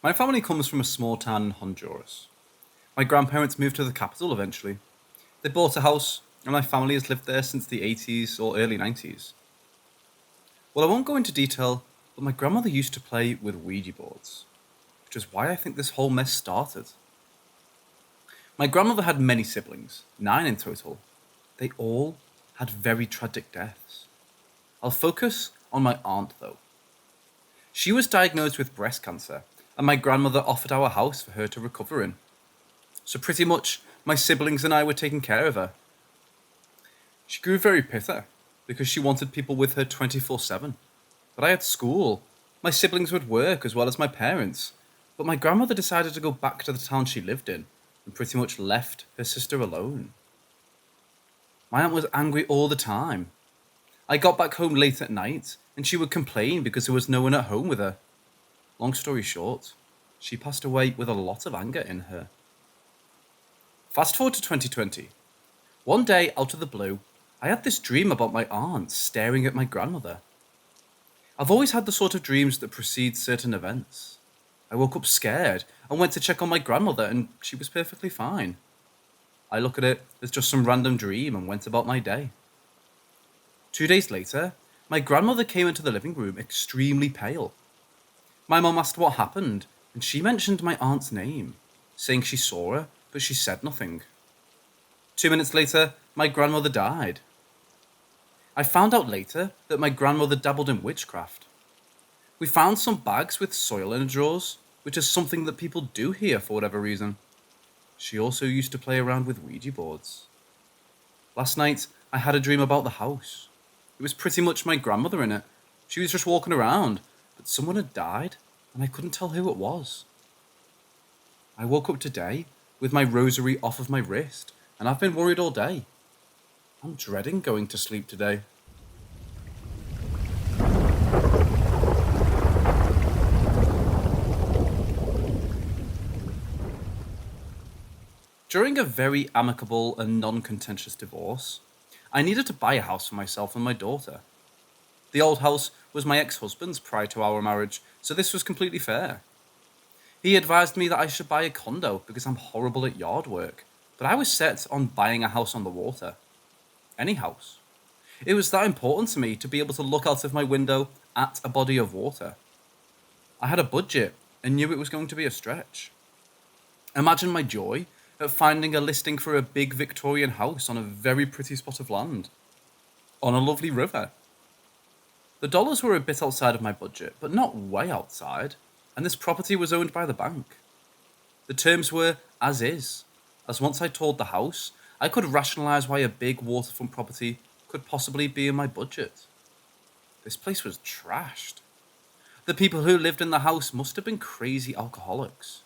My family comes from a small town in Honduras. My grandparents moved to the capital eventually. They bought a house, and my family has lived there since the 80s or early 90s. Well, I won't go into detail, but my grandmother used to play with Ouija boards, which is why I think this whole mess started. My grandmother had many siblings, 9 in total. They all had very tragic deaths. I'll focus on my aunt though. She was diagnosed with breast cancer, and my grandmother offered our house for her to recover in. So pretty much, my siblings and I were taking care of her. She grew very bitter because she wanted people with her 24/7. But I had school. My siblings would work as well as my parents. But my grandmother decided to go back to the town she lived in and pretty much left her sister alone. My aunt was angry all the time. I got back home late at night and she would complain because there was no one at home with her. Long story short, she passed away with a lot of anger in her. Fast forward to 2020. One day, out of the blue, I had this dream about my aunt staring at my grandmother. I've always had the sort of dreams that precede certain events. I woke up scared and went to check on my grandmother, and she was perfectly fine. I look at it as just some random dream and went about my day. 2 days later, my grandmother came into the living room extremely pale. My mum asked what happened, and she mentioned my aunt's name, saying she saw her, but she said nothing. 2 minutes later, my grandmother died. I found out later that my grandmother dabbled in witchcraft. We found some bags with soil in the drawers, which is something that people do here for whatever reason. She also used to play around with Ouija boards. Last night, I had a dream about the house. It was pretty much my grandmother in it. She was just walking around, but someone had died, and I couldn't tell who it was. I woke up today with my rosary off of my wrist, and I've been worried all day. I'm dreading going to sleep today. During a very amicable and non-contentious divorce, I needed to buy a house for myself and my daughter. The old house was my ex-husband's prior to our marriage, so this was completely fair. He advised me that I should buy a condo because I'm horrible at yard work, but I was set on buying a house on the water. Any house. It was that important to me to be able to look out of my window at a body of water. I had a budget and knew it was going to be a stretch. Imagine my joy at finding a listing for a big Victorian house on a very pretty spot of land, on a lovely river. The dollars were a bit outside of my budget, but not way outside, and this property was owned by the bank. The terms were as is, as once I toured the house, I could rationalise why a big waterfront property could possibly be in my budget. This place was trashed. The people who lived in the house must have been crazy alcoholics.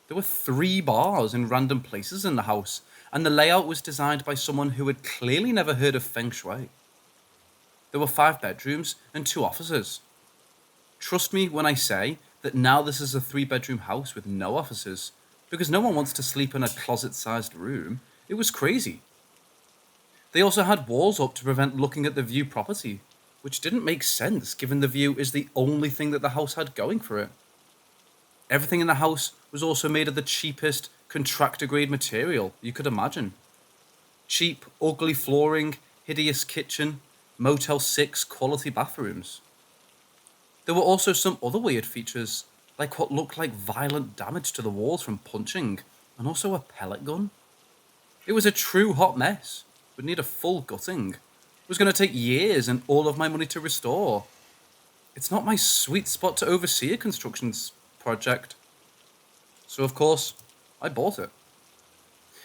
There were 3 bars in random places in the house, and the layout was designed by someone who had clearly never heard of Feng Shui. There were 5 bedrooms and 2 offices. Trust me when I say that now this is a 3-bedroom house with no offices, because no one wants to sleep in a closet-sized room. It was crazy. They also had walls up to prevent looking at the view property, which didn't make sense given the view is the only thing that the house had going for it. Everything in the house was also made of the cheapest contractor-grade material you could imagine. Cheap, ugly flooring, hideous kitchen, Motel 6 quality bathrooms. There were also some other weird features, like what looked like violent damage to the walls from punching, and also a pellet gun. It was a true hot mess, would need a full gutting. It was going to take years and all of my money to restore. It's not my sweet spot to oversee a construction project. So of course, I bought it.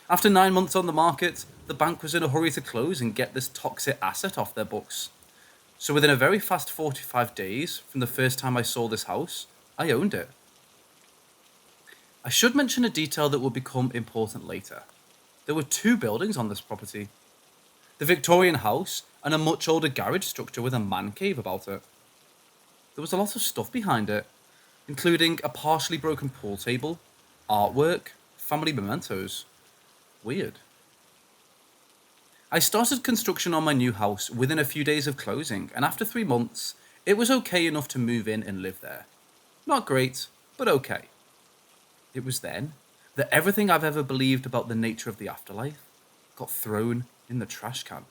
After 9 months on the market, the bank was in a hurry to close and get this toxic asset off their books. So within a very fast 45 days from the first time I saw this house, I owned it. I should mention a detail that will become important later. There were 2 buildings on this property. The Victorian house and a much older garage structure with a man cave about it. There was a lot of stuff behind it, including a partially broken pool table, artwork, family mementos. Weird. I started construction on my new house within a few days of closing, and after 3 months, it was okay enough to move in and live there. Not great, but okay. It was then that everything I've ever believed about the nature of the afterlife got thrown in the trash can.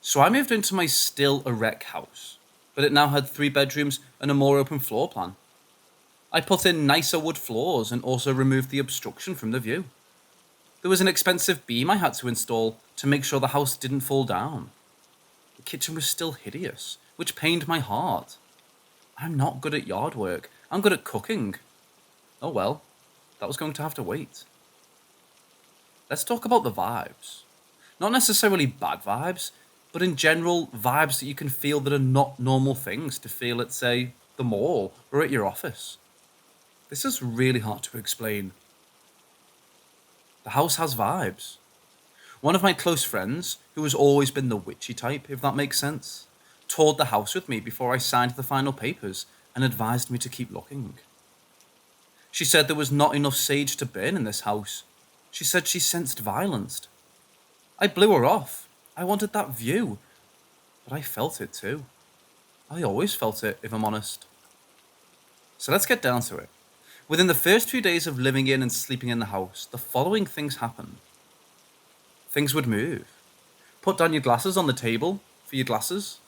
So I moved into my still a wreck house, but it now had 3 bedrooms and a more open floor plan. I put in nicer wood floors and also removed the obstruction from the view. There was an expensive beam I had to install to make sure the house didn't fall down. The kitchen was still hideous, which pained my heart. I'm not good at yard work. I'm good at cooking. Oh well, that was going to have to wait. Let's talk about the vibes. Not necessarily bad vibes, but in general, vibes that you can feel that are not normal things to feel at, say, the mall or at your office. This is really hard to explain. The house has vibes. One of my close friends, who has always been the witchy type, if that makes sense, toured the house with me before I signed the final papers and advised me to keep looking. She said there was not enough sage to burn in this house. She said she sensed violence. I blew her off. I wanted that view. But I felt it too. I always felt it, if I'm honest. So let's get down to it. Within the first few days of living in and sleeping in the house, the following things happened. Things would move. Put down your glasses on the table for your glasses.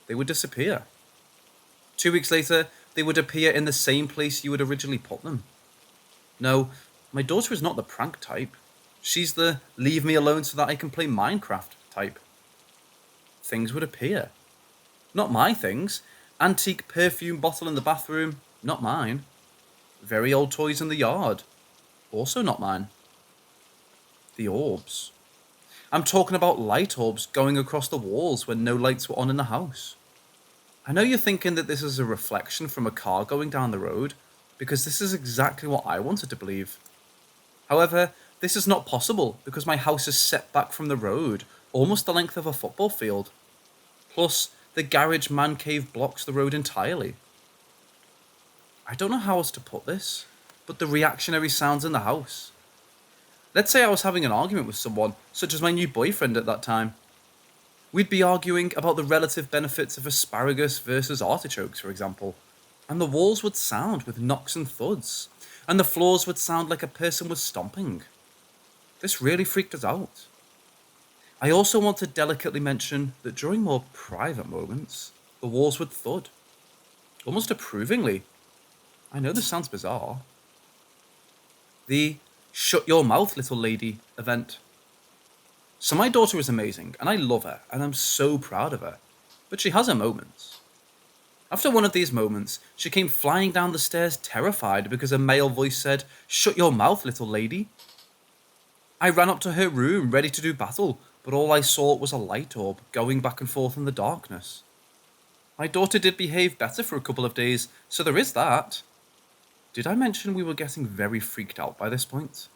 They would disappear. 2 weeks later, they would appear in the same place you had originally put them. No, my daughter is not the prank type. She's the leave me alone so that I can play Minecraft type. Things would appear. Not my things. Antique perfume bottle in the bathroom, not mine. Very old toys in the yard, also not mine. The orbs. I'm talking about light orbs going across the walls when no lights were on in the house. I know you're thinking that this is a reflection from a car going down the road, because this is exactly what I wanted to believe. However, this is not possible because my house is set back from the road, almost the length of a football field. Plus, the garage man cave blocks the road entirely. I don't know how else to put this, but the reactionary sounds in the house. Let's say I was having an argument with someone, such as my new boyfriend at that time. We'd be arguing about the relative benefits of asparagus versus artichokes, for example, and the walls would sound with knocks and thuds, and the floors would sound like a person was stomping. This really freaked us out. I also want to delicately mention that during more private moments, the walls would thud, almost approvingly. I know this sounds bizarre. The shut your mouth, little lady event. So my daughter is amazing, and I love her, and I'm so proud of her. But she has her moments. After one of these moments, she came flying down the stairs terrified because a male voice said, "Shut your mouth, little lady." I ran up to her room, ready to do battle, but all I saw was a light orb going back and forth in the darkness. My daughter did behave better for a couple of days, so there is that. Did I mention we were getting very freaked out by this point?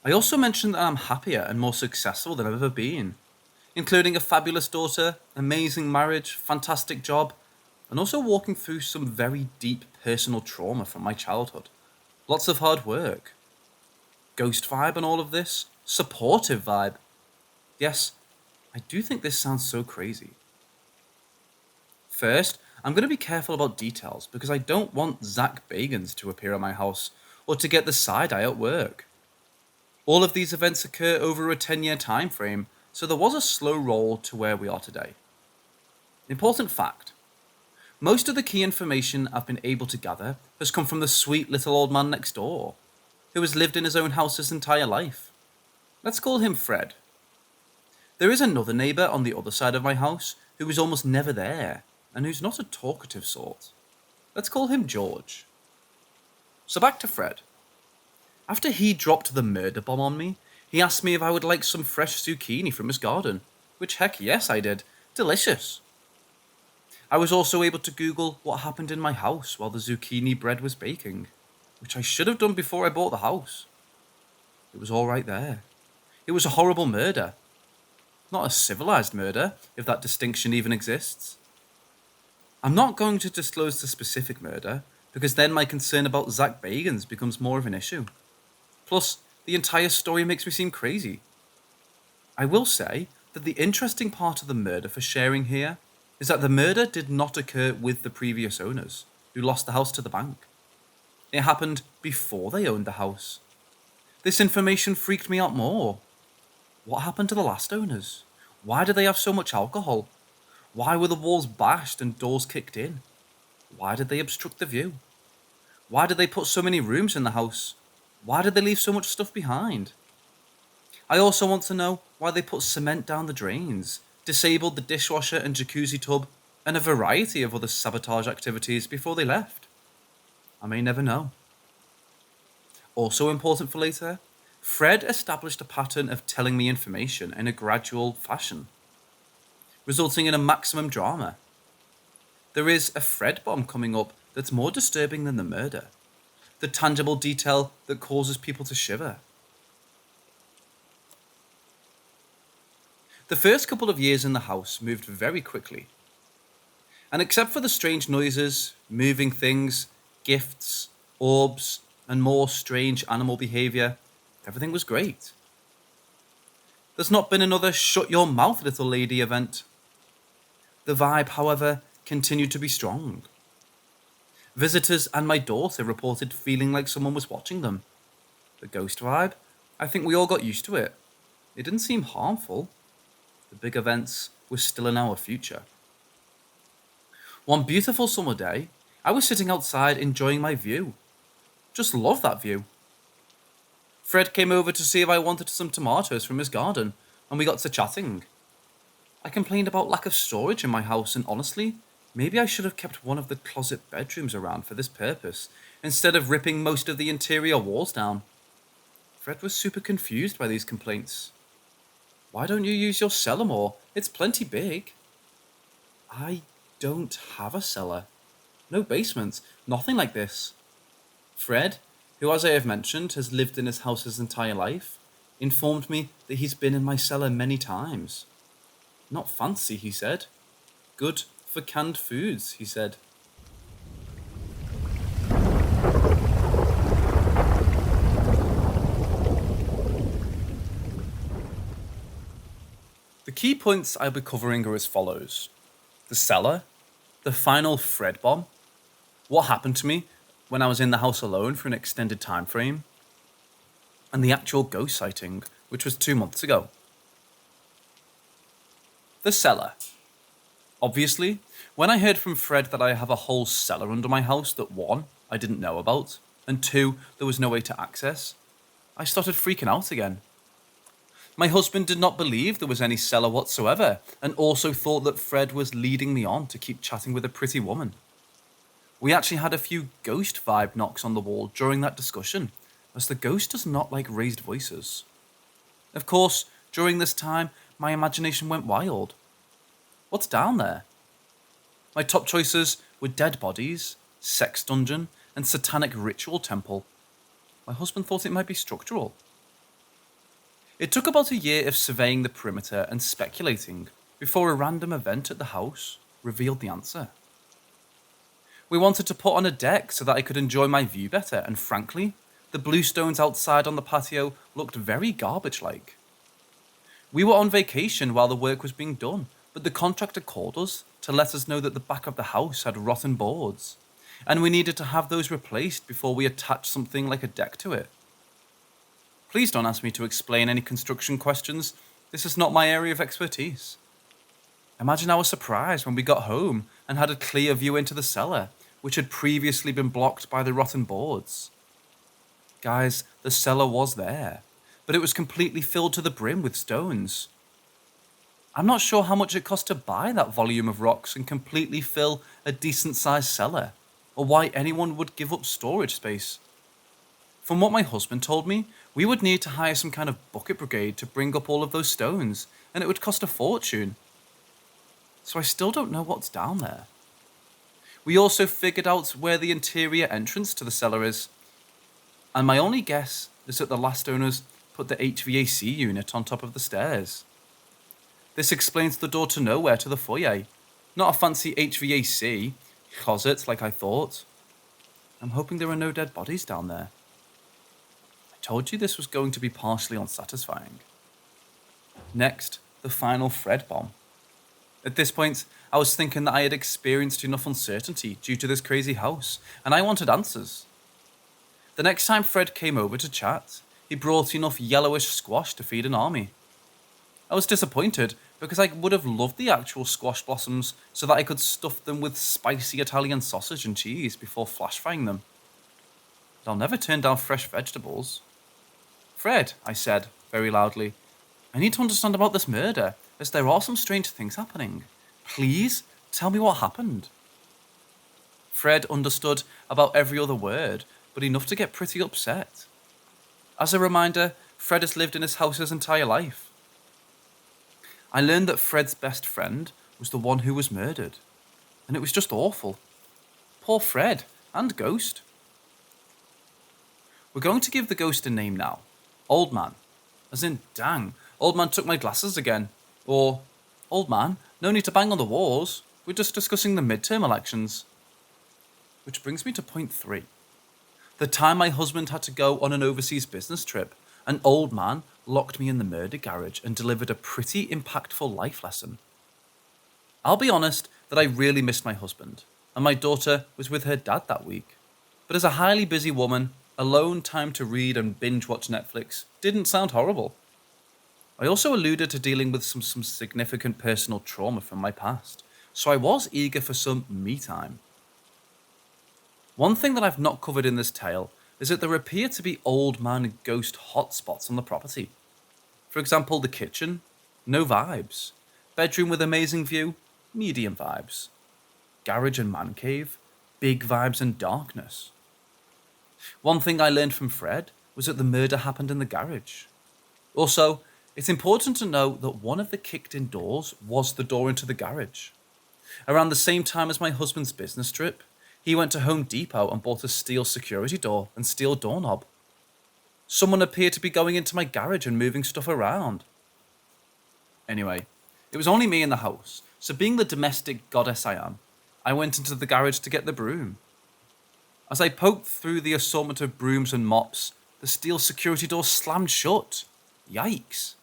I also mentioned that I'm happier and more successful than I've ever been, including a fabulous daughter, amazing marriage, fantastic job, and also walking through some very deep personal trauma from my childhood. Lots of hard work. Ghost vibe and all of this. Supportive vibe. Yes, I do think this sounds so crazy. First, I'm going to be careful about details because I don't want Zach Bagans to appear at my house or to get the side eye at work. All of these events occur over a 10-year time frame, so there was a slow roll to where we are today. Important fact. Most of the key information I've been able to gather has come from the sweet little old man next door, who has lived in his own house his entire life. Let's call him Fred. There is another neighbour on the other side of my house who is almost never there, and who's not a talkative sort. Let's call him George. So back to Fred. After he dropped the murder bomb on me, he asked me if I would like some fresh zucchini from his garden, which heck yes I did. Delicious. I was also able to Google what happened in my house while the zucchini bread was baking, which I should have done before I bought the house. It was all right there. It was a horrible murder. Not a civilized murder, if that distinction even exists. I'm not going to disclose the specific murder, because then my concern about Zach Bagans becomes more of an issue. Plus, the entire story makes me seem crazy. I will say that the interesting part of the murder for sharing here is that the murder did not occur with the previous owners, who lost the house to the bank. It happened before they owned the house. This information freaked me out more. What happened to the last owners? Why did they have so much alcohol? Why were the walls bashed and doors kicked in? Why did they obstruct the view? Why did they put so many rooms in the house? Why did they leave so much stuff behind? I also want to know why they put cement down the drains, disabled the dishwasher and jacuzzi tub, and a variety of other sabotage activities before they left. I may never know. Also important for later, Fred established a pattern of telling me information in a gradual fashion, resulting in a maximum drama. There is a Fred bomb coming up that's more disturbing than the murder, the tangible detail that causes people to shiver. The first couple of years in the house moved very quickly. And except for the strange noises, moving things, gifts, orbs, and more strange animal behaviour, everything was great. There's not been another shut your mouth little lady event. The vibe, however, continued to be strong. Visitors and my daughter reported feeling like someone was watching them. The ghost vibe, I think we all got used to it. It didn't seem harmful. The big events were still in our future. One beautiful summer day, I was sitting outside enjoying my view. Just love that view. Fred came over to see if I wanted some tomatoes from his garden, and we got to chatting. I complained about lack of storage in my house, and honestly, maybe I should have kept one of the closet bedrooms around for this purpose, instead of ripping most of the interior walls down. Fred was super confused by these complaints. Why don't you use your cellar more? It's plenty big. I don't have a cellar. No basement. Nothing like this. Fred, who as I have mentioned has lived in his house his entire life, informed me that he's been in my cellar many times. Not fancy, he said. Good for canned foods, he said. The key points I'll be covering are as follows. The cellar, the final Fred bomb, what happened to me when I was in the house alone for an extended time frame, and the actual ghost sighting, which was 2 months ago. The cellar. Obviously, when I heard from Fred that I have a whole cellar under my house that 1, I didn't know about, and 2, there was no way to access, I started freaking out again. My husband did not believe there was any cellar whatsoever, and also thought that Fred was leading me on to keep chatting with a pretty woman. We actually had a few ghost vibe knocks on the wall during that discussion, as the ghost does not like raised voices. Of course, during this time, my imagination went wild. What's down there? My top choices were dead bodies, sex dungeon, and satanic ritual temple. My husband thought it might be structural. It took about a year of surveying the perimeter and speculating before a random event at the house revealed the answer. We wanted to put on a deck so that I could enjoy my view better, and frankly, the blue stones outside on the patio looked very garbage-like. We were on vacation while the work was being done, but the contractor called us to let us know that the back of the house had rotten boards, and we needed to have those replaced before we attached something like a deck to it. Please don't ask me to explain any construction questions. This is not my area of expertise. Imagine our surprise when we got home and had a clear view into the cellar, which had previously been blocked by the rotten boards. Guys, the cellar was there, but it was completely filled to the brim with stones. I'm not sure how much it cost to buy that volume of rocks and completely fill a decent-sized cellar, or why anyone would give up storage space. From what my husband told me, we would need to hire some kind of bucket brigade to bring up all of those stones, and it would cost a fortune. So I still don't know what's down there. We also figured out where the interior entrance to the cellar is, and my only guess is that the last owners put the HVAC unit on top of the stairs. This explains the door to nowhere to the foyer, Not a fancy HVAC closet like I thought. I'm hoping there are no dead bodies down there. I told you this was going to be partially unsatisfying. Next, the final Fred bomb. At this point, I was thinking that I had experienced enough uncertainty due to this crazy house, and I wanted answers. The next time Fred came over to chat, he brought enough yellowish squash to feed an army. I was disappointed because I would have loved the actual squash blossoms so that I could stuff them with spicy Italian sausage and cheese before flash frying them. But I'll never turn down fresh vegetables. Fred, I said, very loudly, I need to understand about this murder, as there are some strange things happening. Please, tell me what happened. Fred understood about every other word, but enough to get pretty upset. As a reminder, Fred has lived in his house his entire life. I learned that Fred's best friend was the one who was murdered, and it was just awful. Poor Fred, and Ghost. We're going to give the ghost a name now. Old Man. As in, dang, Old Man took my glasses again. Or, Old Man, no need to bang on the walls. We're just discussing the midterm elections. Which brings me to point 3. The time my husband had to go on an overseas business trip, an old man locked me in the murder garage and delivered a pretty impactful life lesson. I'll be honest that I really missed my husband, and my daughter was with her dad that week. But as a highly busy woman, alone time to read and binge watch Netflix didn't sound horrible. I also alluded to dealing with some significant personal trauma from my past, so I was eager for some me time. One thing that I've not covered in this tale is that there appear to be old man ghost hotspots on the property. For example, the kitchen, no vibes. Bedroom with amazing view, medium vibes. Garage and man cave, big vibes and darkness. One thing I learned from Fred was that the murder happened in the garage. Also, it's important to know that one of the kicked-in doors was the door into the garage. Around the same time as my husband's business trip, he went to Home Depot and bought a steel security door and steel doorknob. Someone appeared to be going into my garage and moving stuff around. Anyway, it was only me in the house, so being the domestic goddess I am, I went into the garage to get the broom. As I poked through the assortment of brooms and mops, the steel security door slammed shut. Yikes.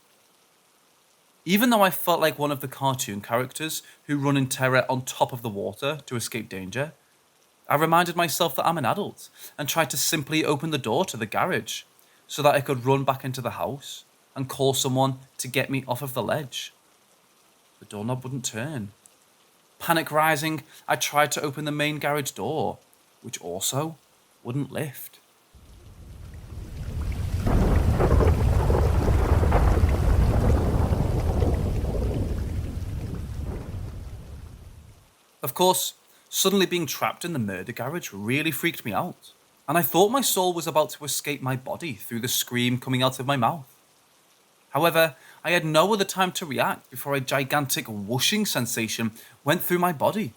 Even though I felt like one of the cartoon characters who run in terror on top of the water to escape danger, I reminded myself that I'm an adult and tried to simply open the door to the garage so that I could run back into the house and call someone to get me off of the ledge. The doorknob wouldn't turn. Panic rising, I tried to open the main garage door, which also wouldn't lift. Of course, suddenly being trapped in the murder garage really freaked me out, and I thought my soul was about to escape my body through the scream coming out of my mouth. However, I had no other time to react before a gigantic whooshing sensation went through my body.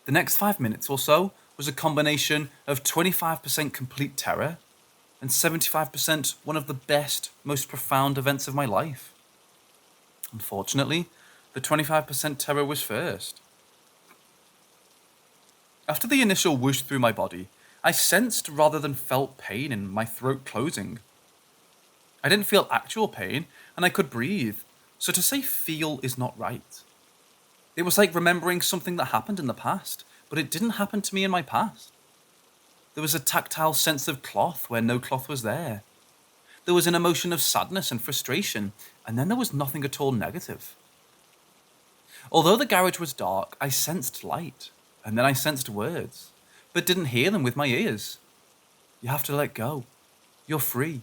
The next 5 minutes or so was a combination of 25% complete terror and 75% one of the best, most profound events of my life. Unfortunately, the 25% terror was first. After the initial whoosh through my body, I sensed rather than felt pain in my throat closing. I didn't feel actual pain, and I could breathe, so to say feel is not right. It was like remembering something that happened in the past, but it didn't happen to me in my past. There was a tactile sense of cloth where no cloth was there. There was an emotion of sadness and frustration, and then there was nothing at all negative. Although the garage was dark, I sensed light, and then I sensed words, but didn't hear them with my ears. You have to let go. You're free.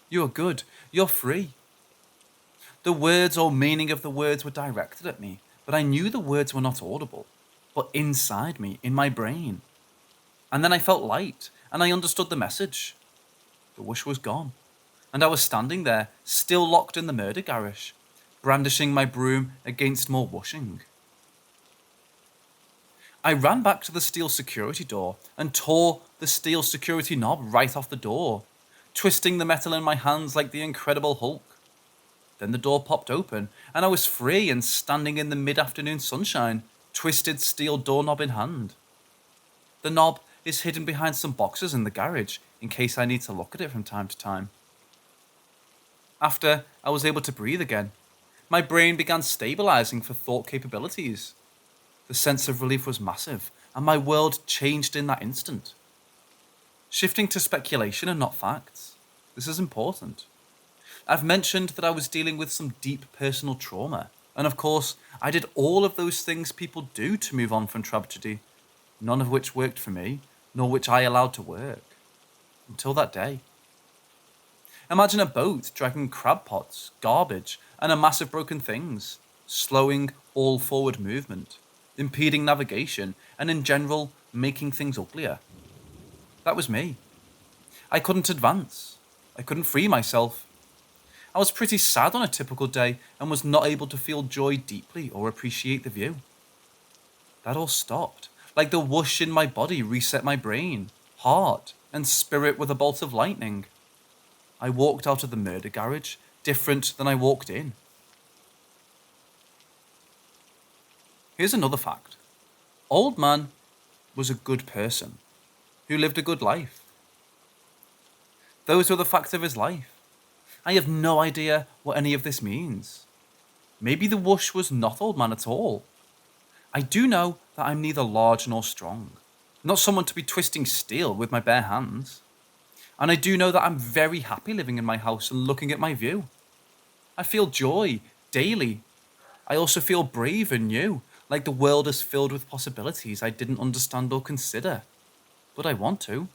You're good. You're free. The words or meaning of the words were directed at me, but I knew the words were not audible, but inside me, in my brain. And then I felt light, and I understood the message. The whoosh was gone, and I was standing there, still locked in the murder garage, brandishing my broom against more whooshing. I ran back to the steel security door and tore the steel security knob right off the door, twisting the metal in my hands like the Incredible Hulk. Then the door popped open, and I was free and standing in the mid-afternoon sunshine, twisted steel doorknob in hand. The knob is hidden behind some boxes in the garage, in case I need to look at it from time to time. After I was able to breathe again, my brain began stabilizing for thought capabilities. The sense of relief was massive, and my world changed in that instant. Shifting to speculation and not facts. This is important. I've mentioned that I was dealing with some deep personal trauma, and of course, I did all of those things people do to move on from tragedy, none of which worked for me, nor which I allowed to work. Until that day. Imagine a boat dragging crab pots, garbage, and a mass of broken things, slowing all forward movement, impeding navigation, and in general, making things uglier. That was me. I couldn't advance. I couldn't free myself. I was pretty sad on a typical day and was not able to feel joy deeply or appreciate the view. That all stopped, like the whoosh in my body reset my brain, heart, and spirit with a bolt of lightning. I walked out of the murder garage different than I walked in. Here's another fact. Old man was a good person who lived a good life. Those were the facts of his life. I have no idea what any of this means. Maybe the whoosh was not old man at all. I do know that I'm neither large nor strong, not someone to be twisting steel with my bare hands. And I do know that I'm very happy living in my house and looking at my view. I feel joy daily. I also feel brave and new, like the world is filled with possibilities I didn't understand or consider. But I want to.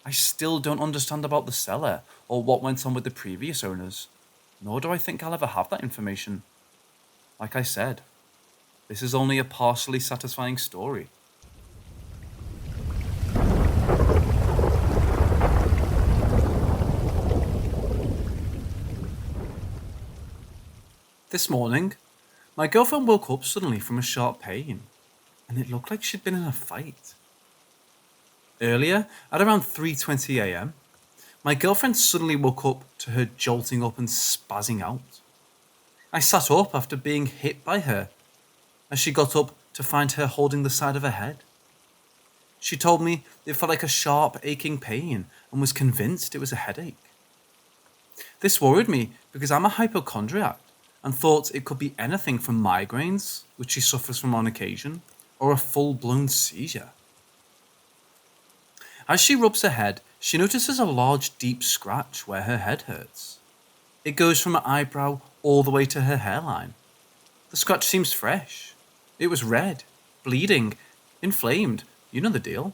I still don't understand about the cellar or what went on with the previous owners, nor do I think I'll ever have that information. Like I said, this is only a partially satisfying story. This morning, my girlfriend woke up suddenly from a sharp pain, and it looked like she'd been in a fight. Earlier, at around 3:20 a.m., my girlfriend suddenly woke up to her jolting up and spazzing out. I sat up after being hit by her, as she got up to find her holding the side of her head. She told me it felt like a sharp, aching pain and was convinced it was a headache. This worried me because I'm a hypochondriac and thought it could be anything from migraines, which she suffers from on occasion, or a full-blown seizure. As she rubs her head, she notices a large, deep scratch where her head hurts. It goes from her eyebrow all the way to her hairline. The scratch seems fresh. It was red, bleeding, inflamed, you know the deal.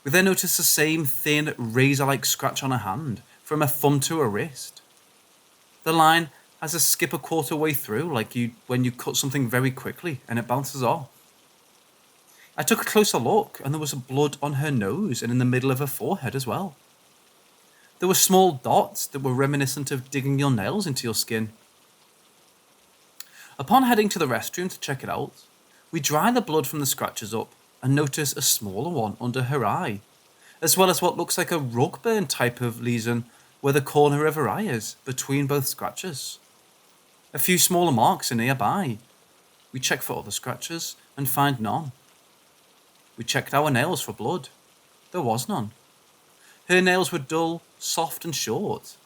We then notice the same thin, razor-like scratch on her hand, from her thumb to her wrist. The line has a skip a quarter way through, like when you cut something very quickly and it bounces off. I took a closer look, and there was blood on her nose and in the middle of her forehead as well. There were small dots that were reminiscent of digging your nails into your skin. Upon heading to the restroom to check it out, we dry the blood from the scratches up and notice a smaller one under her eye, as well as what looks like a rug burn type of lesion where the corner of her eye is, between both scratches. A few smaller marks are nearby. We check for other scratches and find none. We checked our nails for blood. There was none. Her nails were dull, soft and short.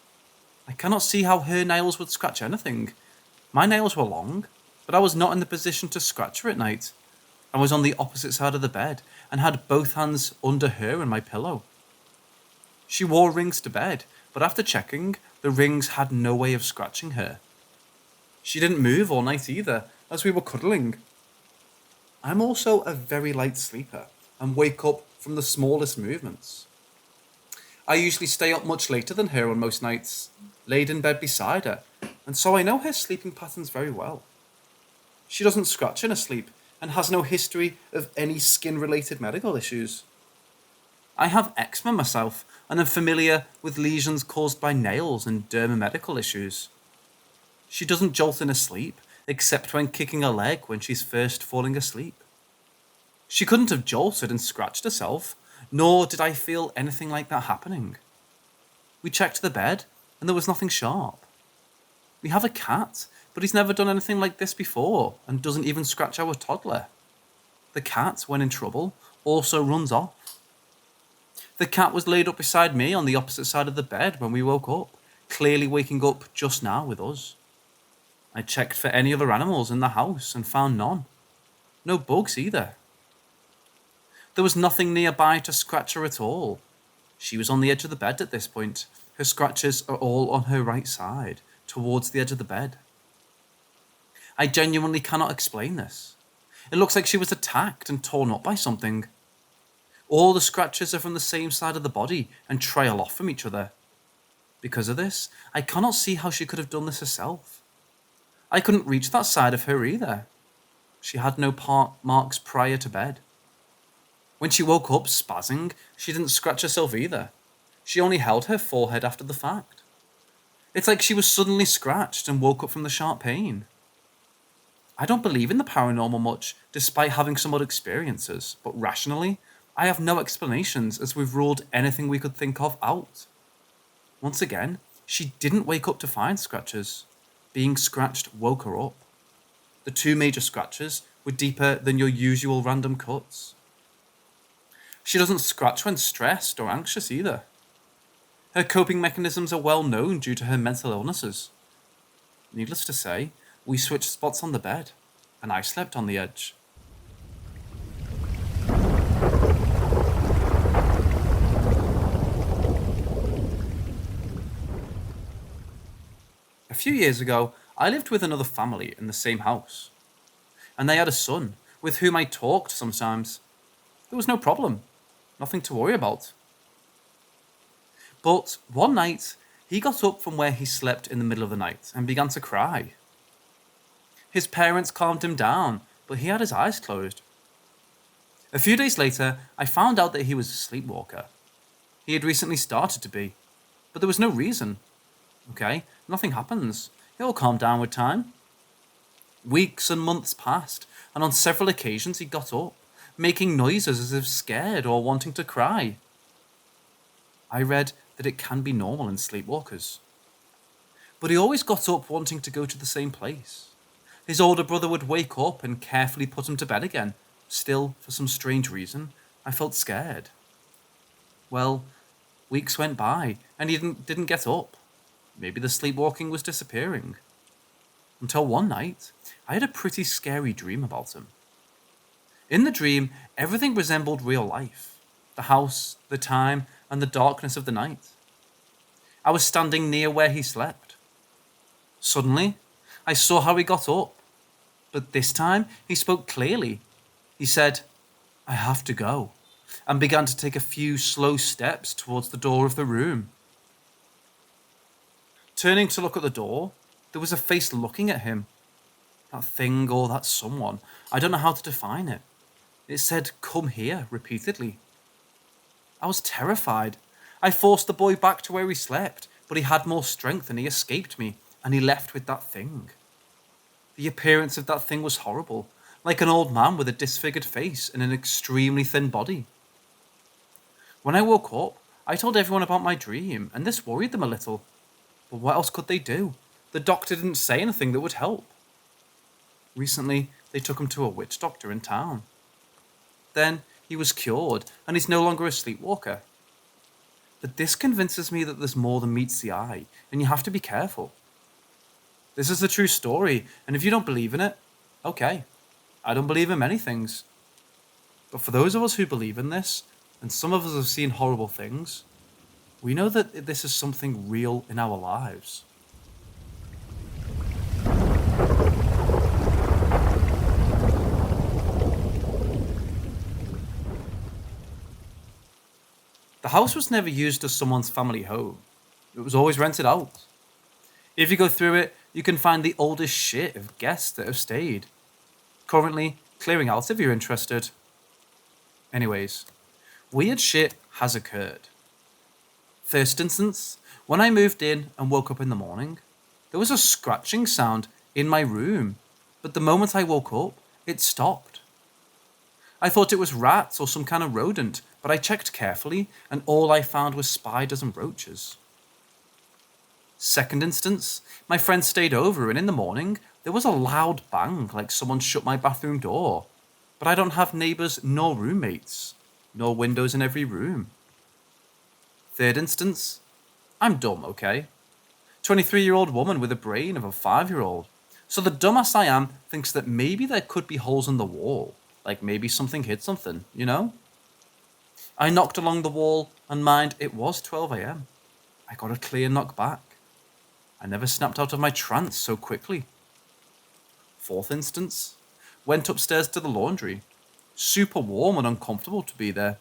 I cannot see how her nails would scratch anything. My nails were long, but I was not in the position to scratch her at night. I was on the opposite side of the bed and had both hands under her and my pillow. She wore rings to bed, but after checking, the rings had no way of scratching her. She didn't move all night either, as we were cuddling. I'm also a very light sleeper and wake up from the smallest movements. I usually stay up much later than her on most nights, laid in bed beside her, and so I know her sleeping patterns very well. She doesn't scratch in her sleep and has no history of any skin-related medical issues. I have eczema myself and am familiar with lesions caused by nails and dermomedical issues. She doesn't jolt in her sleep, except when kicking her leg when she's first falling asleep. She couldn't have jolted and scratched herself, nor did I feel anything like that happening. We checked the bed, and there was nothing sharp. We have a cat, but he's never done anything like this before and doesn't even scratch our toddler. The cat, when in trouble, also runs off. The cat was laid up beside me on the opposite side of the bed when we woke up, clearly waking up just now with us. I checked for any other animals in the house and found none. No bugs either. There was nothing nearby to scratch her at all. She was on the edge of the bed at this point. Her scratches are all on her right side, towards the edge of the bed. I genuinely cannot explain this. It looks like she was attacked and torn up by something. All the scratches are from the same side of the body and trail off from each other. Because of this, I cannot see how she could have done this herself. I couldn't reach that side of her either. She had no marks prior to bed. When she woke up spazzing, she didn't scratch herself either. She only held her forehead after the fact. It's like she was suddenly scratched and woke up from the sharp pain. I don't believe in the paranormal much, despite having some odd experiences, but rationally, I have no explanations as we've ruled anything we could think of out. Once again, she didn't wake up to find scratches. Being scratched woke her up. The two major scratches were deeper than your usual random cuts. She doesn't scratch when stressed or anxious either. Her coping mechanisms are well known due to her mental illnesses. Needless to say, we switched spots on the bed, and I slept on the edge. A few years ago, I lived with another family in the same house, and they had a son with whom I talked sometimes. There was no problem, nothing to worry about. But one night, he got up from where he slept in the middle of the night and began to cry. His parents calmed him down, but he had his eyes closed. A few days later, I found out that he was a sleepwalker. He had recently started to be, but there was no reason. Okay, nothing happens. He'll calm down with time. Weeks and months passed, and on several occasions he got up, making noises as if scared or wanting to cry. I read that it can be normal in sleepwalkers. But he always got up wanting to go to the same place. His older brother would wake up and carefully put him to bed again. Still, for some strange reason, I felt scared. Well, weeks went by, and he didn't get up. Maybe the sleepwalking was disappearing. Until one night, I had a pretty scary dream about him. In the dream, everything resembled real life. The house, the time, and the darkness of the night. I was standing near where he slept. Suddenly, I saw how he got up. But this time, he spoke clearly. He said, "I have to go," and began to take a few slow steps towards the door of the room. Turning to look at the door, there was a face looking at him. That thing or that someone, I don't know how to define it. It said, "Come here," repeatedly. I was terrified. I forced the boy back to where he slept, but he had more strength and he escaped me, and he left with that thing. The appearance of that thing was horrible, like an old man with a disfigured face and an extremely thin body. When I woke up, I told everyone about my dream, and this worried them a little. But what else could they do? The doctor didn't say anything that would help. Recently, they took him to a witch doctor in town. Then, he was cured, and he's no longer a sleepwalker. But this convinces me that there's more than meets the eye, and you have to be careful. This is a true story, and if you don't believe in it, okay. I don't believe in many things. But for those of us who believe in this, and some of us have seen horrible things, we know that this is something real in our lives. The house was never used as someone's family home. It was always rented out. If you go through it, you can find the oldest shit of guests that have stayed. Currently, clearing out if you're interested. Anyways, weird shit has occurred. First instance, when I moved in and woke up in the morning, there was a scratching sound in my room, but the moment I woke up, it stopped. I thought it was rats or some kind of rodent, but I checked carefully, and all I found was spiders and roaches. Second instance, my friend stayed over and in the morning, there was a loud bang like someone shut my bathroom door. But I don't have neighbours nor roommates, nor windows in every room. Third instance, I'm dumb, okay? 23-year-old woman with a brain of a 5-year-old. So the dumbass I am thinks that maybe there could be holes in the wall, like maybe something hit something, you know? I knocked along the wall, and mind, it was 12 a.m. I got a clear knock back. I never snapped out of my trance so quickly. Fourth instance, went upstairs to the laundry. Super warm and uncomfortable to be there.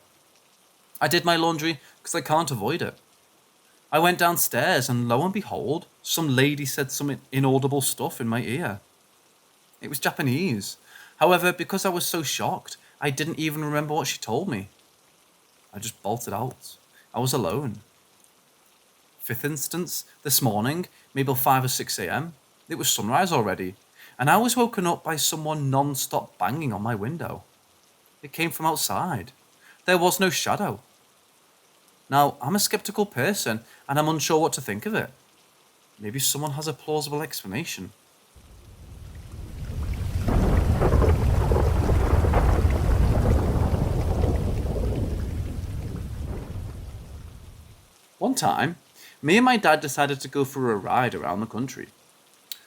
I did my laundry because I can't avoid it. I went downstairs and lo and behold, some lady said some inaudible stuff in my ear. It was Japanese. However, because I was so shocked, I didn't even remember what she told me. I just bolted out. I was alone. Fifth instance, this morning, maybe 5 or 6 a.m., it was sunrise already, and I was woken up by someone non-stop banging on my window. It came from outside. There was no shadow. Now, I'm a skeptical person, and I'm unsure what to think of it. Maybe someone has a plausible explanation. One time, me and my dad decided to go for a ride around the country.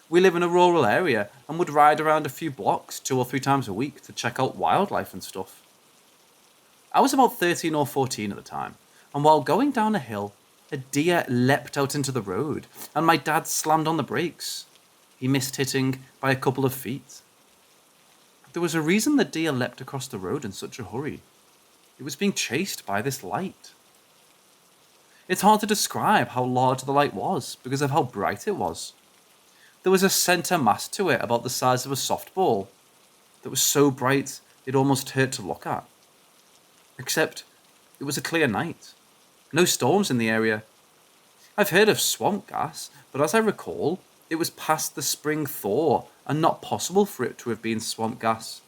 We live in a rural area and would ride around a few blocks 2 or 3 times a week to check out wildlife and stuff. I was about 13 or 14 at the time, and while going down a hill, a deer leapt out into the road, and my dad slammed on the brakes. He missed hitting by a couple of feet. There was a reason the deer leapt across the road in such a hurry. It was being chased by this light. It's hard to describe how large the light was because of how bright it was. There was a centre mass to it about the size of a softball that was so bright it almost hurt to look at. Except it was a clear night. No storms in the area. I've heard of swamp gas, but as I recall, it was past the spring thaw and not possible for it to have been swamp gas.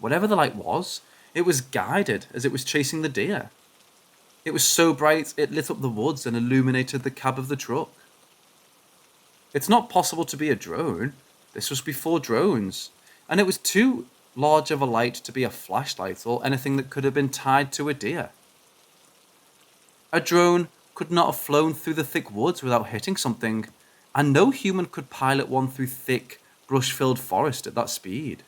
Whatever the light was, it was guided as it was chasing the deer. It was so bright it lit up the woods and illuminated the cab of the truck. It's not possible to be a drone. This was before drones, and it was too large of a light to be a flashlight or anything that could have been tied to a deer. A drone could not have flown through the thick woods without hitting something, and no human could pilot one through thick, brush-filled forest at that speed.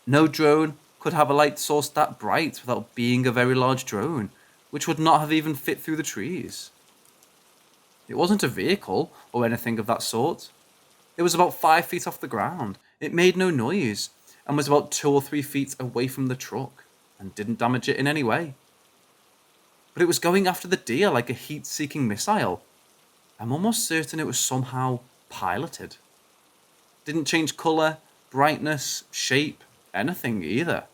No drone could have a light source that bright without being a very large drone, which would not have even fit through the trees. It wasn't a vehicle or anything of that sort. It was about 5 feet off the ground. It made no noise and was about 2 or 3 feet away from the truck and didn't damage it in any way. But it was going after the deer like a heat-seeking missile. I'm almost certain it was somehow piloted. Didn't change colour, brightness, shape, anything either.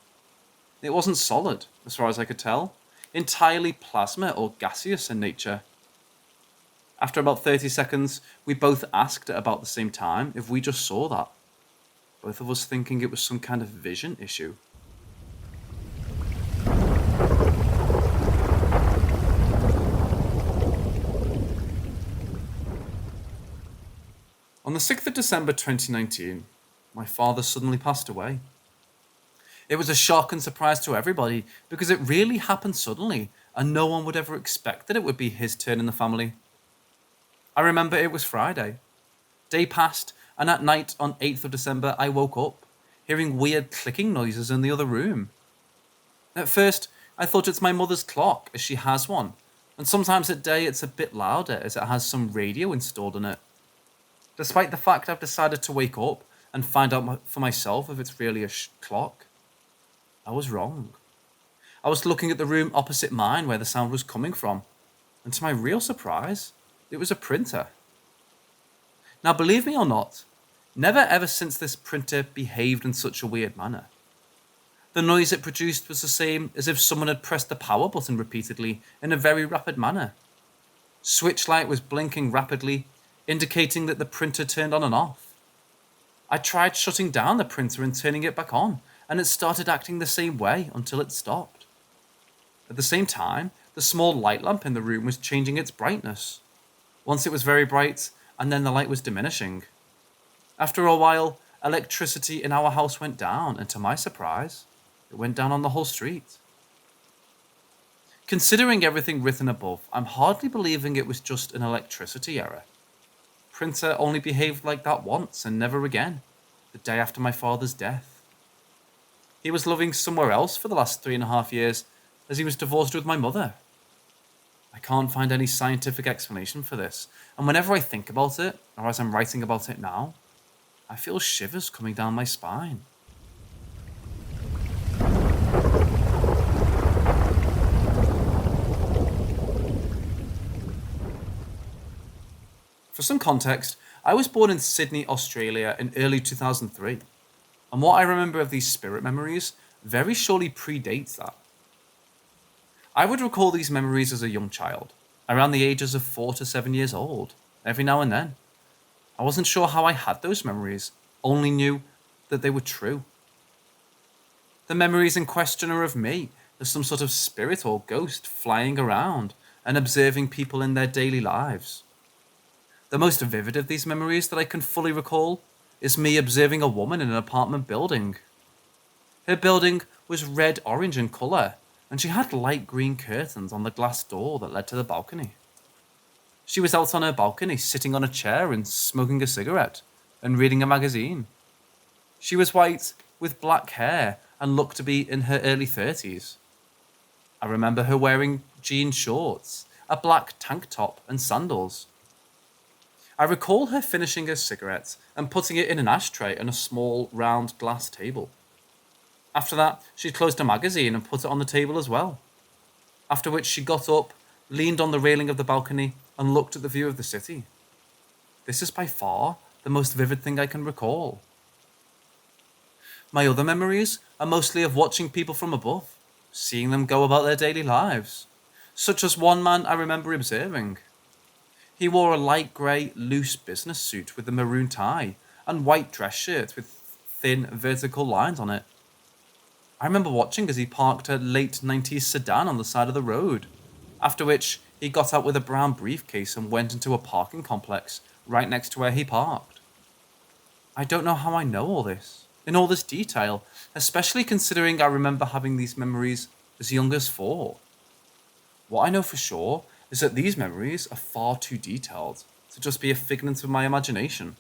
It wasn't solid, as far as I could tell, entirely plasma or gaseous in nature. After about 30 seconds, we both asked at about the same time if we just saw that. Both of us thinking it was some kind of vision issue. On the 6th of December 2019, my father suddenly passed away. It was a shock and surprise to everybody because it really happened suddenly and no one would ever expect that it would be his turn in the family. I remember it was Friday. Day passed and at night on 8th of December I woke up, hearing weird clicking noises in the other room. At first, I thought it's my mother's clock as she has one, and sometimes at day it's a bit louder as it has some radio installed in it. Despite the fact I've decided to wake up and find out for myself if it's really a clock, I was wrong. I was looking at the room opposite mine where the sound was coming from, and to my real surprise, it was a printer. Now, believe me or not, never ever since this printer behaved in such a weird manner. The noise it produced was the same as if someone had pressed the power button repeatedly in a very rapid manner. Switch light was blinking rapidly, indicating that the printer turned on and off. I tried shutting down the printer and turning it back on, and it started acting the same way until it stopped. At the same time, the small light lamp in the room was changing its brightness. Once it was very bright, and then the light was diminishing. After a while, electricity in our house went down, and to my surprise, it went down on the whole street. Considering everything written above, I'm hardly believing it was just an electricity error. Printer only behaved like that once and never again, the day after my father's death. He was living somewhere else for the last 3.5 years, as he was divorced with my mother. I can't find any scientific explanation for this, and whenever I think about it, or as I'm writing about it now, I feel shivers coming down my spine. For some context, I was born in Sydney, Australia in early 2003, and what I remember of these spirit memories very surely predates that. I would recall these memories as a young child, around the ages of 4 to 7 years old, every now and then. I wasn't sure how I had those memories, only knew that they were true. The memories in question are of me as some sort of spirit or ghost flying around and observing people in their daily lives. The most vivid of these memories that I can fully recall is me observing a woman in an apartment building. Her building was red-orange in colour, and she had light green curtains on the glass door that led to the balcony. She was out on her balcony, sitting on a chair and smoking a cigarette and reading a magazine. She was white, with black hair, and looked to be in her early 30s. I remember her wearing jean shorts, a black tank top, and sandals. I recall her finishing her cigarette and putting it in an ashtray on a small, round glass table. After that, she closed a magazine and put it on the table as well. After which she got up, leaned on the railing of the balcony, and looked at the view of the city. This is by far the most vivid thing I can recall. My other memories are mostly of watching people from above, seeing them go about their daily lives, such as one man I remember observing. He wore a light grey, loose business suit with a maroon tie and white dress shirt with thin vertical lines on it. I remember watching as he parked a late 90s sedan on the side of the road, after which he got out with a brown briefcase and went into a parking complex right next to where he parked. I don't know how I know all this, in all this detail, especially considering I remember having these memories as young as 4. What I know for sure is that these memories are far too detailed to just be a figment of my imagination.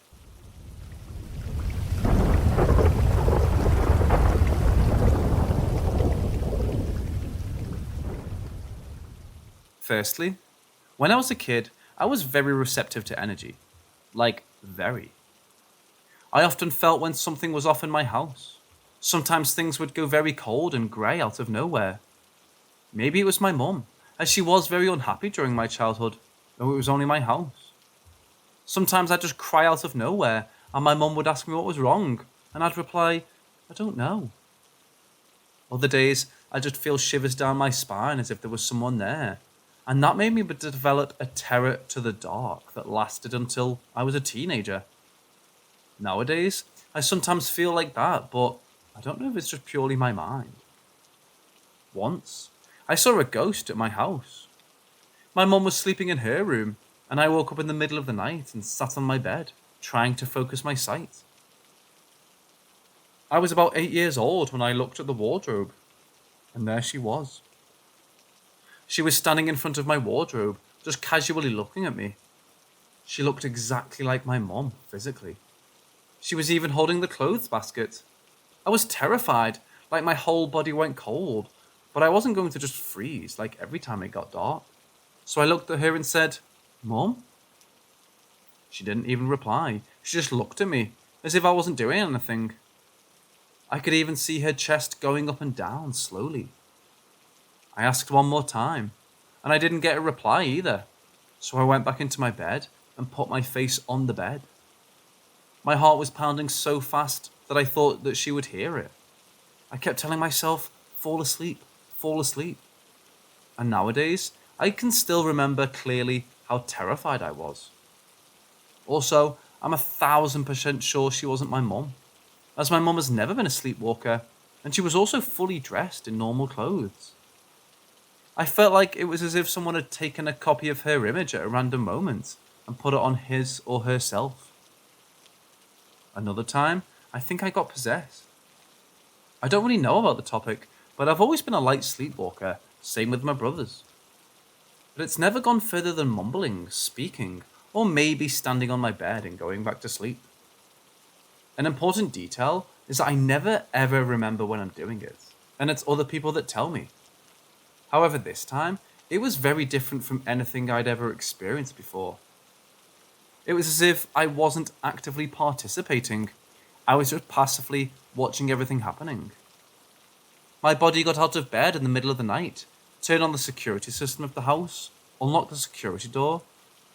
Firstly, when I was a kid, I was very receptive to energy. Like, very. I often felt when something was off in my house. Sometimes things would go very cold and grey out of nowhere. Maybe it was my mum, as she was very unhappy during my childhood, though it was only my house. Sometimes I'd just cry out of nowhere, and my mum would ask me what was wrong, and I'd reply, I don't know. Other days, I'd just feel shivers down my spine as if there was someone there, and that made me develop a terror to the dark that lasted until I was a teenager. Nowadays, I sometimes feel like that, but I don't know if it's just purely my mind. Once, I saw a ghost at my house. My mum was sleeping in her room, and I woke up in the middle of the night and sat on my bed, trying to focus my sight. I was about 8 years old when I looked at the wardrobe, and there she was. She was standing in front of my wardrobe, just casually looking at me. She looked exactly like my mum, physically. She was even holding the clothes basket. I was terrified, like my whole body went cold, but I wasn't going to just freeze like every time it got dark. So I looked at her and said, Mum? She didn't even reply. She just looked at me, as if I wasn't doing anything. I could even see her chest going up and down slowly. I asked one more time, and I didn't get a reply either, so I went back into my bed and put my face on the bed. My heart was pounding so fast that I thought that she would hear it. I kept telling myself, fall asleep, fall asleep. And nowadays, I can still remember clearly how terrified I was. Also, I'm 1,000% sure she wasn't my mum, as my mum has never been a sleepwalker, and she was also fully dressed in normal clothes. I felt like it was as if someone had taken a copy of her image at a random moment and put it on his or herself. Another time, I think I got possessed. I don't really know about the topic, but I've always been a light sleepwalker, same with my brothers. But it's never gone further than mumbling, speaking, or maybe standing on my bed and going back to sleep. An important detail is that I never ever remember when I'm doing it, and it's other people that tell me. However, this time, it was very different from anything I'd ever experienced before. It was as if I wasn't actively participating, I was just passively watching everything happening. My body got out of bed in the middle of the night, turned on the security system of the house, unlocked the security door,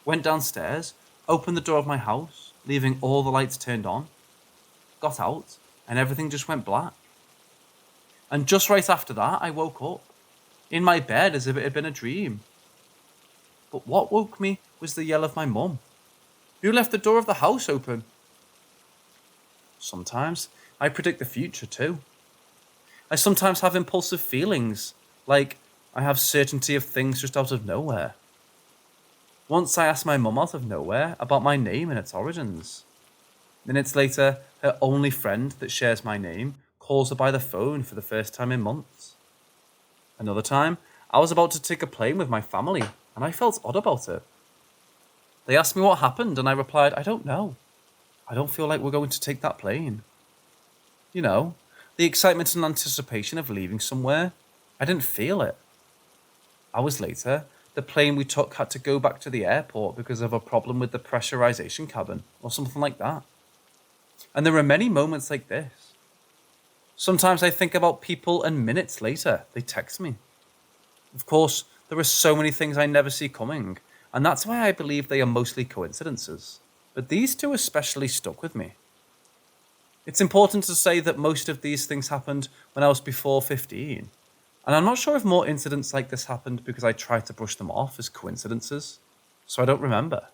went downstairs, opened the door of my house, leaving all the lights turned on, got out, and everything just went black. And just right after that, I woke up, in my bed as if it had been a dream. But what woke me was the yell of my mum, who left the door of the house open. Sometimes I predict the future too. I sometimes have impulsive feelings, like I have certainty of things just out of nowhere. Once I asked my mum out of nowhere about my name and its origins. Minutes later, her only friend that shares my name calls her by the phone for the first time in months. Another time, I was about to take a plane with my family, and I felt odd about it. They asked me what happened, and I replied, I don't know. I don't feel like we're going to take that plane. You know, the excitement and anticipation of leaving somewhere, I didn't feel it. Hours later, the plane we took had to go back to the airport because of a problem with the pressurization cabin, or something like that. And there are many moments like this. Sometimes I think about people and minutes later, they text me. Of course, there are so many things I never see coming, and that's why I believe they are mostly coincidences. But these two especially stuck with me. It's important to say that most of these things happened when I was before 15, and I'm not sure if more incidents like this happened because I tried to brush them off as coincidences, so I don't remember.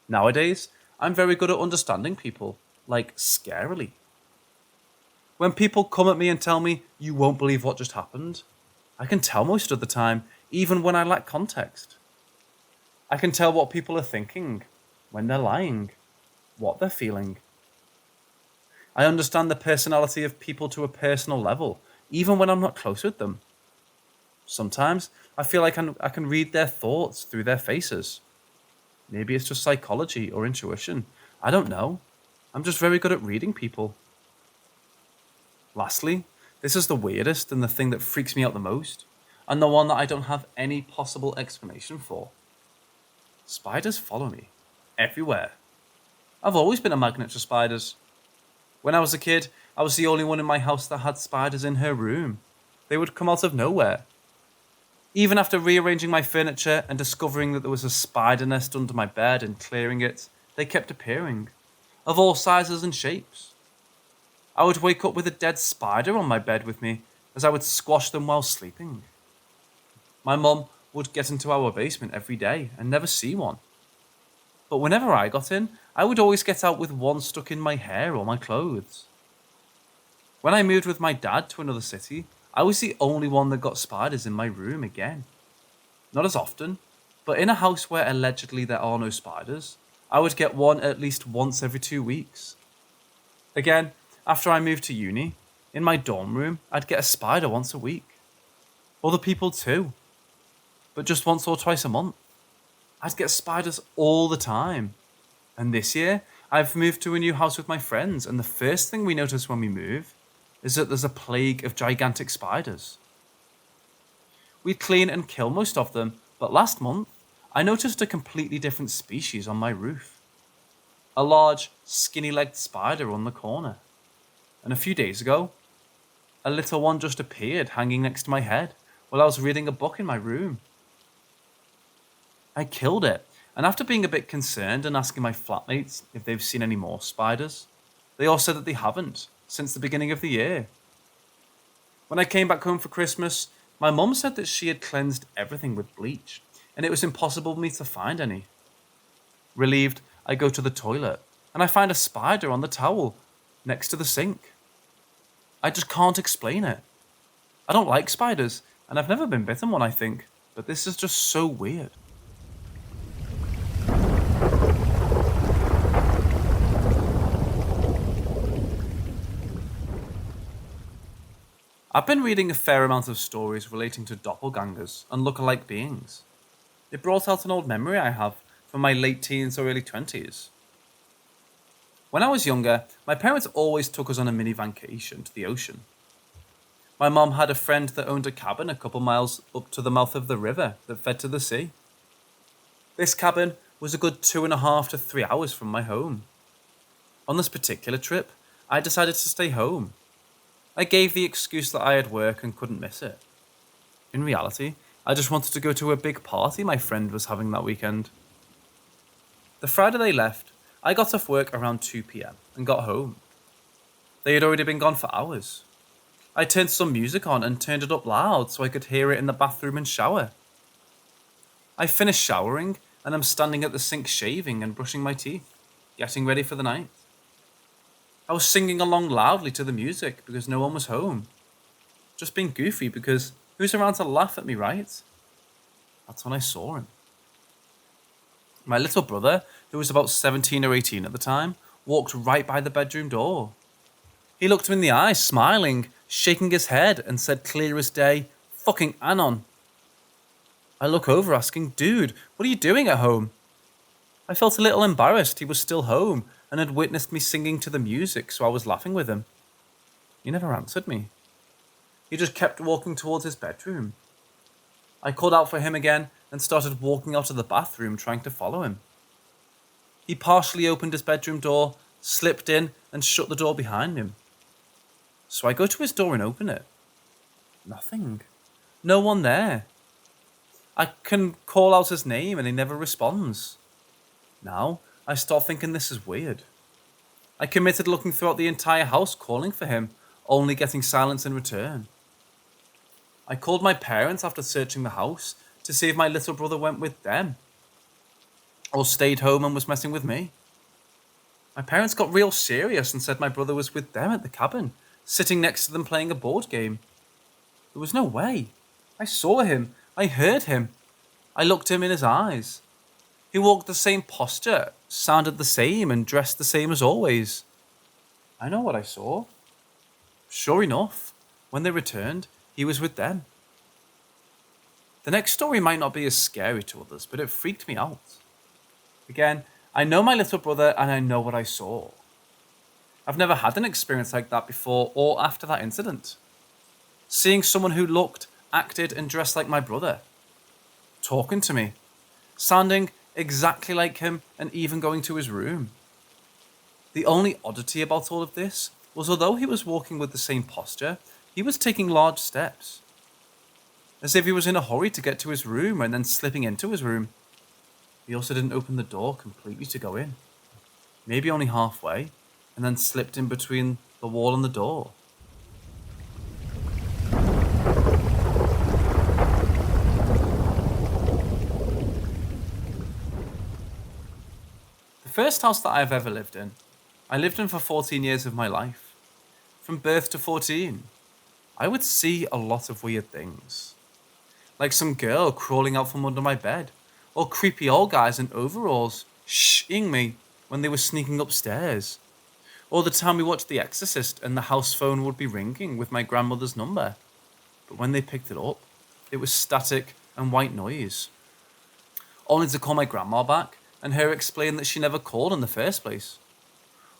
Nowadays, I'm very good at understanding people, like scarily. When people come at me and tell me, you won't believe what just happened, I can tell most of the time, even when I lack context. I can tell what people are thinking, when they're lying, what they're feeling. I understand the personality of people to a personal level, even when I'm not close with them. Sometimes I feel like I can read their thoughts through their faces. Maybe it's just psychology or intuition. I don't know. I'm just very good at reading people. Lastly, this is the weirdest and the thing that freaks me out the most, and the one that I don't have any possible explanation for. Spiders follow me. Everywhere. I've always been a magnet for spiders. When I was a kid, I was the only one in my house that had spiders in her room. They would come out of nowhere. Even after rearranging my furniture and discovering that there was a spider nest under my bed and clearing it, they kept appearing, of all sizes and shapes. I would wake up with a dead spider on my bed with me, as I would squash them while sleeping. My mum would get into our basement every day and never see one. But whenever I got in, I would always get out with one stuck in my hair or my clothes. When I moved with my dad to another city, I was the only one that got spiders in my room again. Not as often, but in a house where allegedly there are no spiders, I would get one at least once every 2 weeks. Again, after I moved to uni, in my dorm room, I'd get a spider once a week. Other people too, but just once or twice a month. I'd get spiders all the time. And this year, I've moved to a new house with my friends, and the first thing we notice when we move is that there's a plague of gigantic spiders. We clean and kill most of them, but last month, I noticed a completely different species on my roof. A large, skinny-legged spider on the corner. And a few days ago, a little one just appeared hanging next to my head while I was reading a book in my room. I killed it, and after being a bit concerned and asking my flatmates if they've seen any more spiders, they all said that they haven't since the beginning of the year. When I came back home for Christmas, my mum said that she had cleansed everything with bleach, and it was impossible for me to find any. Relieved, I go to the toilet, and I find a spider on the towel next to the sink. I just can't explain it. I don't like spiders, and I've never been bitten one, I think, but this is just so weird. I've been reading a fair amount of stories relating to doppelgangers and look-alike beings. It brought out an old memory I have from my late teens or early 20s. When I was younger, my parents always took us on a mini vacation to the ocean. My mom had a friend that owned a cabin a couple miles up to the mouth of the river that fed to the sea. This cabin was a good 2.5 to 3 hours from my home. On this particular trip, I decided to stay home. I gave the excuse that I had work and couldn't miss it. In reality, I just wanted to go to a big party my friend was having that weekend. The Friday they left, I got off work around 2 p.m. and got home. They had already been gone for hours. I turned some music on and turned it up loud so I could hear it in the bathroom and shower. I finished showering and I'm standing at the sink shaving and brushing my teeth, getting ready for the night. I was singing along loudly to the music because no one was home. Just being goofy because who's around to laugh at me, right? That's when I saw him. My little brother, who was about 17 or 18 at the time, walked right by the bedroom door. He looked me in the eye, smiling, shaking his head, and said clear as day, "Fucking Anon." I look over asking, "Dude, what are you doing at home?" I felt a little embarrassed he was still home and had witnessed me singing to the music, so I was laughing with him. He never answered me. He just kept walking towards his bedroom. I called out for him again and started walking out of the bathroom trying to follow him. He partially opened his bedroom door, slipped in, and shut the door behind him. So I go to his door and open it. Nothing. No one there. I can call out his name and he never responds. Now, I start thinking this is weird. I committed looking throughout the entire house calling for him, only getting silence in return. I called my parents after searching the house to see if my little brother went with them or stayed home and was messing with me. My parents got real serious and said my brother was with them at the cabin, sitting next to them playing a board game. There was no way. I saw him. I heard him. I looked him in his eyes. He walked the same posture, sounded the same, and dressed the same as always. I know what I saw. Sure enough, when they returned, he was with them. The next story might not be as scary to others, but it freaked me out. Again, I know my little brother and I know what I saw. I've never had an experience like that before or after that incident. Seeing someone who looked, acted, and dressed like my brother. Talking to me. Sounding exactly like him and even going to his room. The only oddity about all of this was although he was walking with the same posture, he was taking large steps. As if he was in a hurry to get to his room and then slipping into his room. He also didn't open the door completely to go in. Maybe only halfway, and then slipped in between the wall and the door. The first house that I've ever lived in, I lived in for 14 years of my life. From birth to 14, I would see a lot of weird things. Like some girl crawling out from under my bed, or creepy old guys in overalls shh-ing me when they were sneaking upstairs. Or the time we watched The Exorcist and the house phone would be ringing with my grandmother's number. But when they picked it up, it was static and white noise. Only to call my grandma back and her explain that she never called in the first place.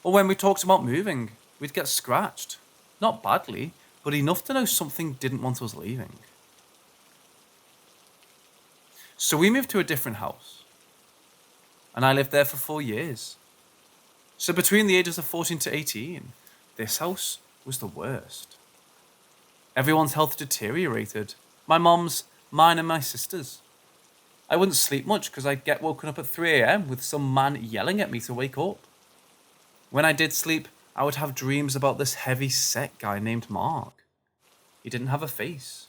Or when we talked about moving, we'd get scratched. Not badly, but enough to know something didn't want us leaving. So we moved to a different house. And I lived there for 4 years. So between the ages of 14 to 18, this house was the worst. Everyone's health deteriorated. My mom's, mine and my sister's. I wouldn't sleep much because I'd get woken up at 3 a.m. with some man yelling at me to wake up. When I did sleep, I would have dreams about this heavy set guy named Mark. He didn't have a face.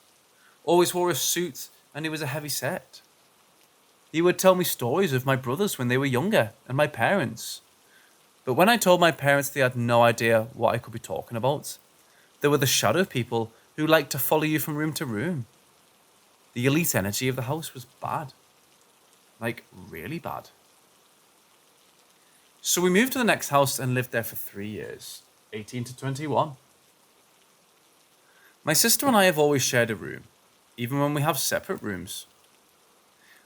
Always wore a suit and he was a heavy set. He would tell me stories of my brothers when they were younger and my parents. But when I told my parents they had no idea what I could be talking about, there were the shadow people who liked to follow you from room to room. The elite energy of the house was bad. Like, really bad. So we moved to the next house and lived there for 3 years, 18 to 21. My sister and I have always shared a room, even when we have separate rooms.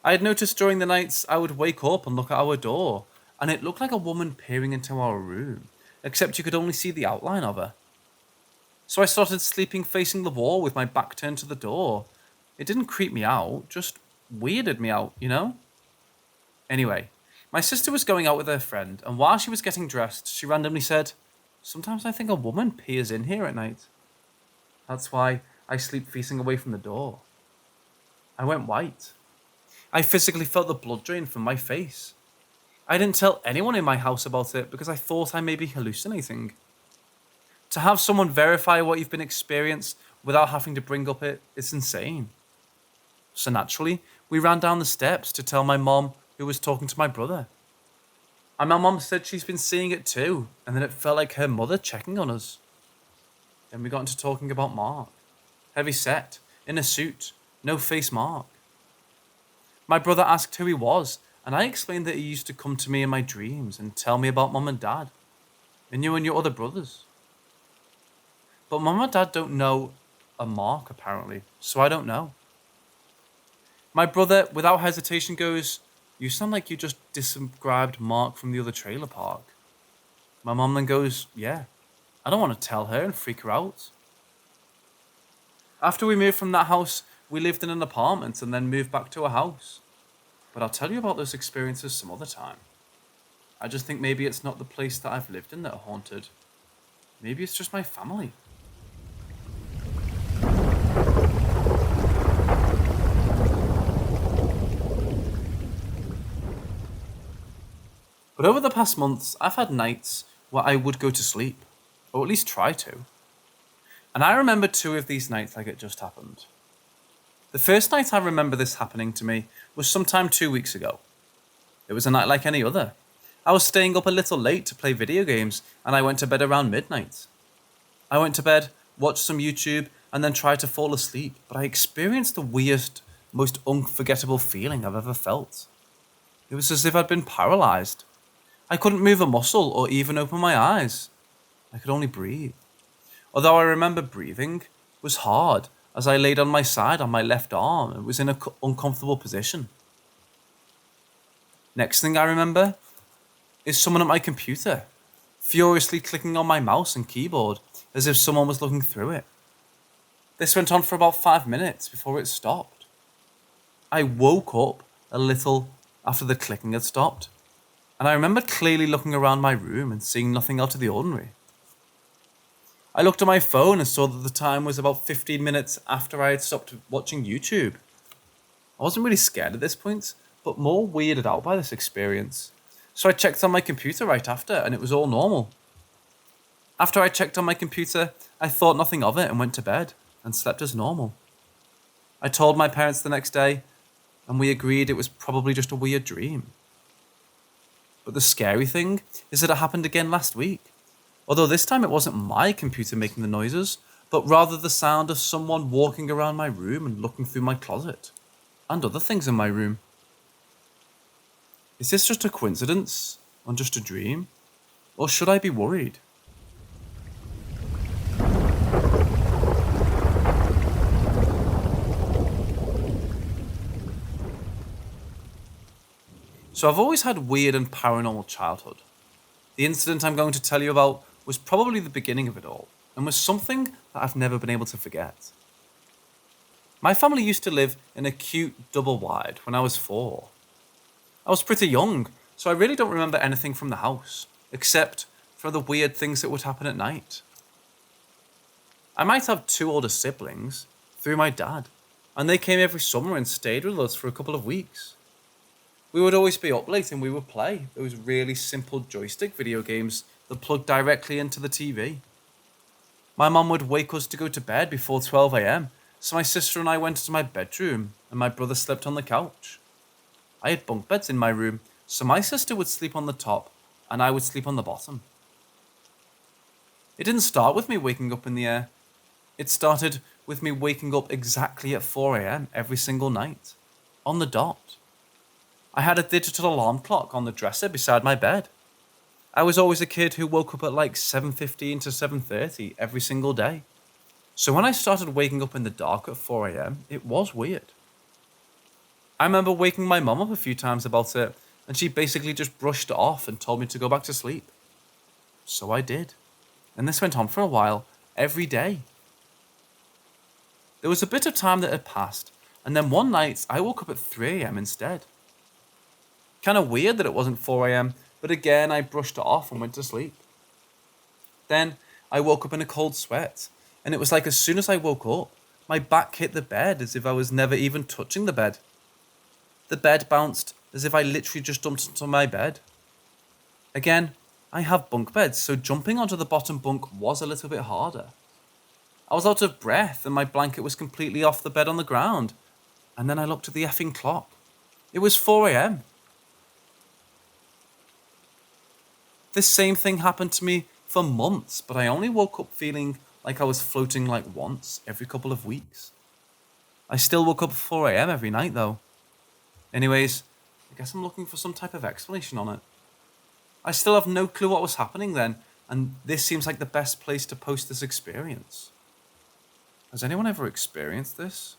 I had noticed during the nights I would wake up and look at our door, and it looked like a woman peering into our room, except you could only see the outline of her. So I started sleeping facing the wall with my back turned to the door. It didn't creep me out, just weirded me out, you know? Anyway, my sister was going out with her friend, and while she was getting dressed, she randomly said, "Sometimes I think a woman peers in here at night. That's why I sleep facing away from the door." I went white. I physically felt the blood drain from my face. I didn't tell anyone in my house about it because I thought I may be hallucinating. To have someone verify what you've been experienced without having to bring up it's insane. So naturally, we ran down the steps to tell my mom, who was talking to my brother. And my mom said she's been seeing it too, and then it felt like her mother checking on us. Then we got into talking about Mark. Heavy set, in a suit, no face mark. My brother asked who he was, and I explained that he used to come to me in my dreams and tell me about mum and dad, and you and your other brothers. But mum and dad don't know a Mark, apparently, so I don't know. My brother, without hesitation, goes, "You sound like you just described Mark from the other trailer park." My mum then goes, "Yeah, I don't want to tell her and freak her out." After we moved from that house, we lived in an apartment and then moved back to a house. But I'll tell you about those experiences some other time. I just think maybe it's not the place that I've lived in that are haunted. Maybe it's just my family. But over the past months, I've had nights where I would go to sleep, or at least try to. And I remember two of these nights like it just happened. The first night I remember this happening to me was sometime 2 weeks ago. It was a night like any other. I was staying up a little late to play video games, and I went to bed around midnight. I went to bed, watched some YouTube, and then tried to fall asleep, but I experienced the weirdest, most unforgettable feeling I've ever felt. It was as if I'd been paralyzed. I couldn't move a muscle or even open my eyes. I could only breathe. Although I remember breathing was hard as I laid on my side on my left arm and was in an uncomfortable position. Next thing I remember is someone at my computer, furiously clicking on my mouse and keyboard as if someone was looking through it. This went on for about 5 minutes before it stopped. I woke up a little after the clicking had stopped, and I remember clearly looking around my room and seeing nothing out of the ordinary. I looked at my phone and saw that the time was about 15 minutes after I had stopped watching YouTube. I wasn't really scared at this point, but more weirded out by this experience. So I checked on my computer right after, and it was all normal. After I checked on my computer, I thought nothing of it and went to bed and slept as normal. I told my parents the next day, and we agreed it was probably just a weird dream. But the scary thing is that it happened again last week. Although this time it wasn't my computer making the noises, but rather the sound of someone walking around my room and looking through my closet, and other things in my room. Is this just a coincidence, or just a dream? Or should I be worried? So I've always had weird and paranormal childhood. The incident I'm going to tell you about was probably the beginning of it all, and was something that I've never been able to forget. My family used to live in a cute double wide when I was 4. I was pretty young, so I really don't remember anything from the house, except for the weird things that would happen at night. I might have 2 older siblings, through my dad, and they came every summer and stayed with us for a couple of weeks. We would always be up late and we would play those really simple joystick video games that plugged directly into the TV. My mum would wake us to go to bed before 12 a.m, so my sister and I went into my bedroom and my brother slept on the couch. I had bunk beds in my room, so my sister would sleep on the top and I would sleep on the bottom. It didn't start with me waking up in the air. It started with me waking up exactly at 4 a.m. every single night, on the dot. I had a digital alarm clock on the dresser beside my bed. I was always a kid who woke up at like 7:15 to 7:30 every single day. So when I started waking up in the dark at 4 a.m., it was weird. I remember waking my mum up a few times about it, and she basically just brushed it off and told me to go back to sleep. So I did. And this went on for a while, every day. There was a bit of time that had passed, and then one night I woke up at 3 a.m. instead. Kind of weird that it wasn't 4 a.m., but again I brushed it off and went to sleep. Then I woke up in a cold sweat, and it was like as soon as I woke up, my back hit the bed as if I was never even touching the bed. The bed bounced as if I literally just jumped onto my bed. Again, I have bunk beds, so jumping onto the bottom bunk was a little bit harder. I was out of breath and my blanket was completely off the bed on the ground. And then I looked at the effing clock. It was 4 a.m. This same thing happened to me for months, but I only woke up feeling like I was floating like once every couple of weeks. I still woke up at 4 a.m. every night though. Anyways, I guess I'm looking for some type of explanation on it. I still have no clue what was happening then, and this seems like the best place to post this experience. Has anyone ever experienced this?